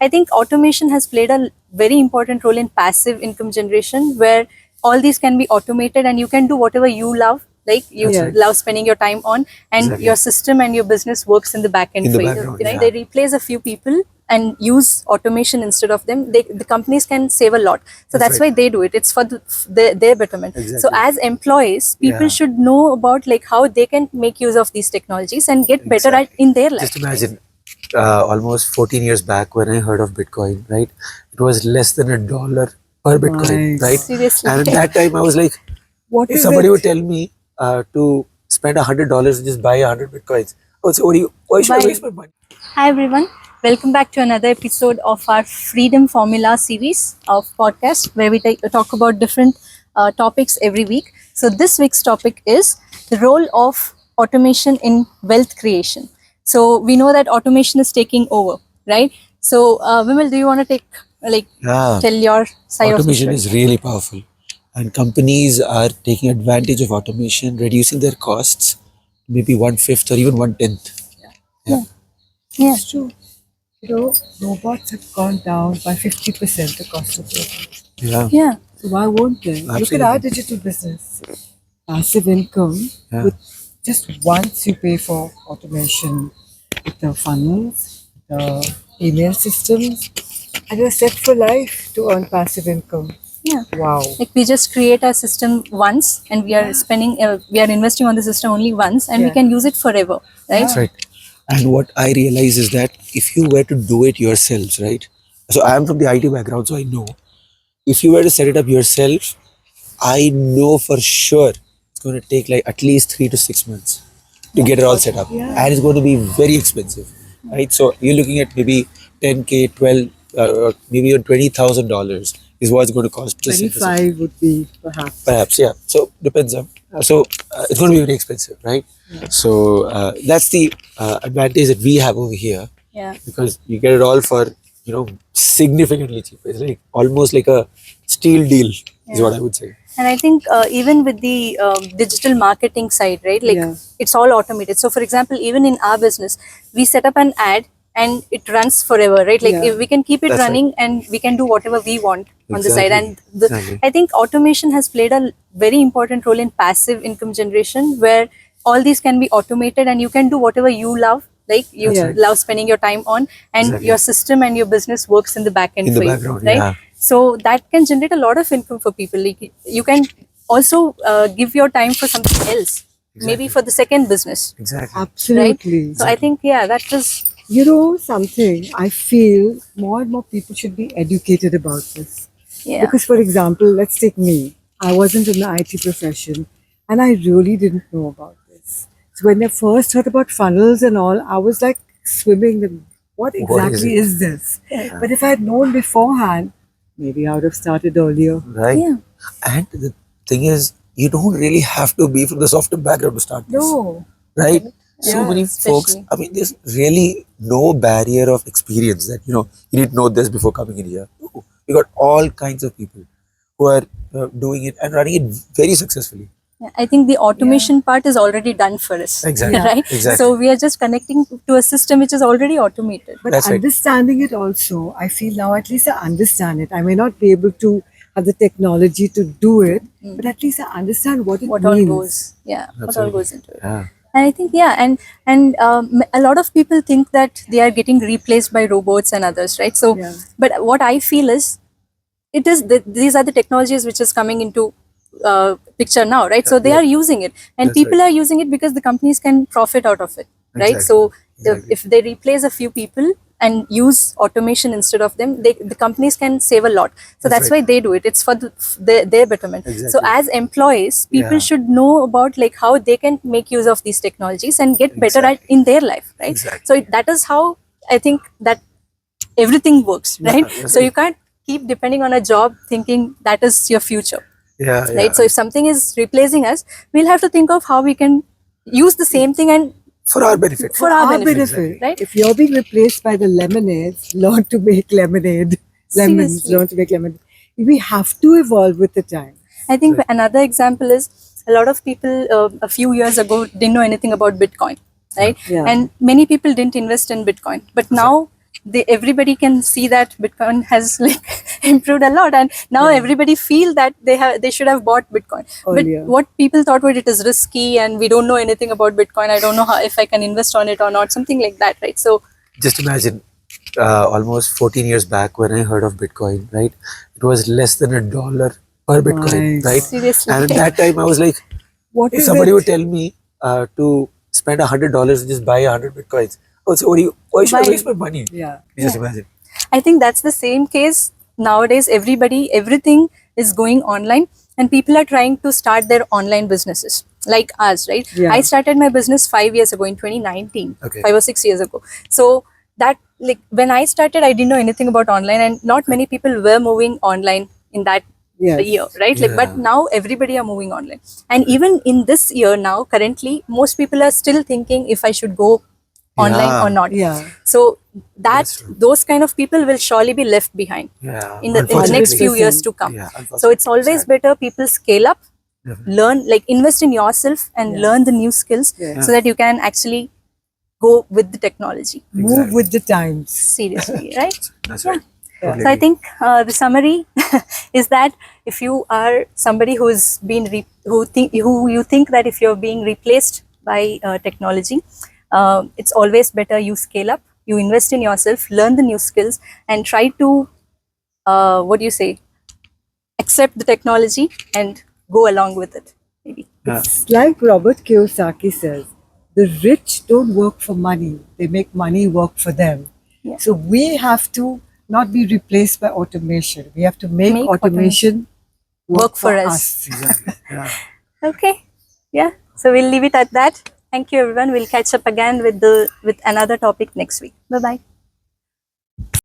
I think automation has played a very important role in passive income generation, where all these can be automated and you can do whatever you love. Like you Yes. love spending your time on, and Exactly. your system and your business works in the back end In the for background, you. Right? yeah. They replace a few people and use automation instead of them. The companies can save a lot, so that's right. why they do it. It's for their betterment. So Exactly. as employees, people Yeah. should know about like how they can make use of these technologies and get better at in their life. Just imagine, almost 14 years back when I heard of Bitcoin, right? It was less than $1 per Bitcoin, Nice. right? Seriously. And at that time, I was like, What if is somebody it? would tell me to spend $100 and just buy 100 Bitcoins, I would say, why should I Why? waste my money? Hi everyone, welcome back to another episode of our Freedom Formula series of podcast, where we talk about different topics every week. So this week's topic is the role of automation in wealth creation. So we know that automation is taking over, right? So Vimal, do you want to Yeah. tell your side Automation of the is story? really powerful, and companies are taking advantage of automation, reducing their costs, maybe 1/5 or even 1/10. Yeah. Yeah. It's true. Robots have gone down by 50% the cost of robots. Yeah. Yeah. So why won't they? Look at Absolutely. our digital business. Passive income Yeah. with just once you pay for automation with the funnels, the email systems, and you're set for life to earn passive income. Yeah. Wow. Like we just create our system once, and we are we are investing on the system only once, and we Yeah. can use it forever, right? That's right. And what I realize is that if you were to do it yourselves, right? So I am from the IT background, so I know if you were to set it up yourself, I know for sure it's going to take like at least 3 to 6 months to get it all set up, Yeah. and it's going to be very expensive, right? So you're looking at maybe 10K, 12, maybe even $20,000 is what it's going to cost. Just set this up. 25 would be perhaps. Perhaps, yeah. So depends on. It's going to be very expensive, right? So that's the advantage that we have over here, Yeah. because you get it all for significantly cheaper. It's like almost like a steal deal, is what I would say. And I think even with the digital marketing side, right? Like Yeah. it's all automated. So, for example, even in our business, we set up an ad and it runs forever, right? Like Yeah. if we can keep it That's right. running and we can do whatever we want on the side. Exactly. And Exactly. I think automation has played a very important role in passive income generation, where all these can be automated and you can do whatever you love. Like you Yes. love spending your time on, and Exactly. your system and your business works in the back end In the for background, you, right? yeah. So that can generate a lot of income for people. Like you can also give your time for something else, maybe for the second business, Exactly. Absolutely. right? So I think that was You know something, I feel more and more people should be educated about this. yeah. Because, for example, let's take me. I wasn't in the IT profession and I really didn't know about this. So, when I first heard about funnels and all, I was like swimming in what exactly it? is this? But if I had known beforehand, maybe I would have started earlier. Right. Yeah. And the thing is, you don't really have to be from the software background to start this. No. Right? So Yeah, many folks, especially. I mean, there's really no barrier of experience that, you need to know this before coming in here. No. You got all kinds of people who are doing it and running it very successfully. Yeah, I think the automation part is already done for us. Exactly. Right? Exactly. So we are just connecting to a system which is already automated. But That's right. understanding it also, I feel now at least I understand it. I may not be able to have the technology to do it, but at least I understand what it What all means. goes, what all Absolutely. goes into it. Yeah. And I think and a lot of people think that they are getting replaced by robots and others, right? So Yeah. but what I feel is these are the technologies which is coming into picture now, right? So they are using it, and That's people right. are using it because the companies can profit out of it, right? Exactly. So Exactly. if they replace a few people and use automation instead of them, the companies can save a lot. So that's right. why they do it. It's for their betterment. So Exactly. as employees, people Yeah. should know about like how they can make use of these technologies and get better at in their life, right? Exactly. So that is how I think that everything works, right? that's So right. you can't keep depending on a job thinking that is your future, Yeah. right? So if something is replacing us, we'll have to think of how we can use the same thing and For our benefit. for our benefit, right? If you're being replaced by the lemonades, learn to make lemonade. Lemons, Seriously. learn to make lemonade. We have to evolve with the time. I think another example is a lot of people a few years ago didn't know anything about Bitcoin, right? Yeah. And many people didn't invest in Bitcoin, but now everybody can see that Bitcoin has like improved a lot, and now everybody feel that they should have bought Bitcoin. Earlier. But what people thought was it is risky and we don't know anything about Bitcoin. I don't know if I can invest on it or not, something like that, right? So Just imagine, almost 14 years back when I heard of Bitcoin, right? It was less than $1 per Bitcoin, Nice. right? seriously, And at that time, I was like, What if is somebody it? would tell me to spend $100 and just buy 100 Bitcoins, I would say, why should I Why? waste my money? Yeah. Just imagine. I think that's the same case nowadays. Everything is going online, and people are trying to start their online businesses like us, right? Yeah. I started my business 5 years ago in 2019, Okay. 5 or 6 years ago. So that, like, when I started, I didn't know anything about online, and not many people were moving online in that Yes. year, right? Like, but Yeah. now everybody are moving online, and even in this year now, currently, most people are still thinking if I should go online Yeah. or not. Yeah. So That's true. those kind of people will surely be left behind Yeah. in the next few Unfortunately. years to come. Yeah, So it's always sad. better people scale up, Definitely. learn, like invest in yourself and Yeah. learn the new skills Yeah. so that you can actually go with the technology. Move Exactly. with the times. Seriously, right? That's Yeah. right. Totally So I agree. think the summary is that if you are somebody who's been who you think that if you're being replaced by technology, it's always better you scale up, you invest in yourself, learn the new skills, and try to what do you say, accept the technology and go along with it. Maybe. Yeah. It's like Robert Kiyosaki says, the rich don't work for money, they make money work for them. Yeah. So we have to not be replaced by automation. We have to make, Make automation work for us. Exactly. Yeah. Okay. Yeah. So we'll leave it at that. Thank you, everyone. We'll catch up again with another topic next week. Bye bye.